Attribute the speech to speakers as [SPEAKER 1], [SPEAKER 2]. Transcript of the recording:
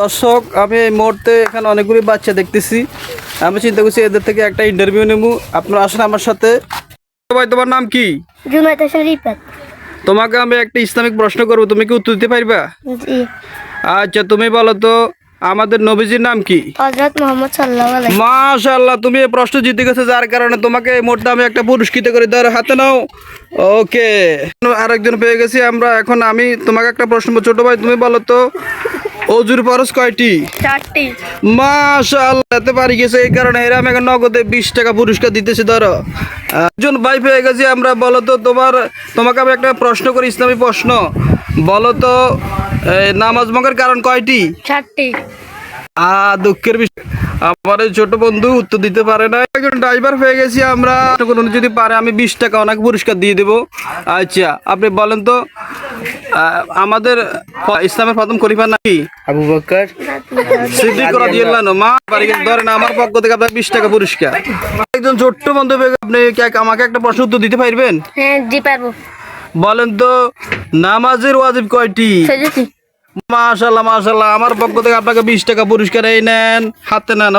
[SPEAKER 1] দর্শক, আমি এই মুহূর্তে এখানে অনেকগুলি বাচ্চা দেখতেছি। আমি চিন্তা করছি এদের থেকে একটা ইন্টারভিউ নেব। আপনারা আসেন আমার সাথে। ভাই, তোমার নাম কি?
[SPEAKER 2] জুনায়েদ হোসেন রিফাত।
[SPEAKER 1] তোমাকে আমি একটা ইসলামিক প্রশ্ন করবো, তুমি কি উত্তর দিতে পারবা?
[SPEAKER 2] জি।
[SPEAKER 1] আচ্ছা, তুমি বলো তো আমাদের নবীজির নাম কি?
[SPEAKER 2] হযরত মুহাম্মদ সাল্লাল্লাহু আলাইহি।
[SPEAKER 1] মাশাআল্লাহ, তুমি এই প্রশ্ন জিতে গেছো, যার কারণে তোমাকে এই মুহূর্তে আমি একটা পুরস্কৃত করে দেওয়ার হাতে নাও। ওকে, আরেকজন পেয়ে গেছি আমরা। এখন আমি তোমাকে একটা প্রশ্ন করবো। ছোট ভাই, তুমি বলো তো অজুর ফরজ কয়টি?
[SPEAKER 2] 4টি।
[SPEAKER 1] মাশাআল্লাহ, এতে পারি গেছে, এই কারণে এরা আমাকে নগদে 20 টাকা পুরস্কার দিতেছে। ধরো, একজন ভাই পেয়ে গেছি আমরা। বলো তো তোমাকে আমি একটা প্রশ্ন করি, ইসলামী প্রশ্ন। বলো তো নামাজ ভঙ্গের কারণ কয়টি?
[SPEAKER 2] 4টি।
[SPEAKER 1] দুঃখের বিষয়, আমার এই ছোট বন্ধু উত্তর দিতে পারে না। একজন ড্রাইভার পেয়ে গেছি আমরা। উনি যদি পারে আমি 20 টাকা ওনাকে পুরস্কার দিয়ে দেবো। আচ্ছা, আপনি বলেন তো আমাদের ইসলামের প্রথম খলিফা নাকি?
[SPEAKER 3] আবু বকর
[SPEAKER 1] সিদ্দিক রাদিয়াল্লাহু আনহু। মা বাড়ি গেছে, ধরেন আমার পক্ষ থেকে আপনার 20 টাকা পুরস্কার। একজন ছোট্ট বন্ধু পেয়ে গেছি। আপনি কি আমাকে একটা প্রশ্ন উত্তর দিতে পারবেন?
[SPEAKER 2] হ্যাঁ, জি পারবো।
[SPEAKER 1] বলেন তো নামাজের ওয়াজিব কয়টি?
[SPEAKER 2] 6টি।
[SPEAKER 1] মাশাআল্লাহ মাশাআল্লাহ, আমার পক্ষ থেকে আপনাকে 20 টাকা পুরস্কার। এই নেন, হাতে নেন।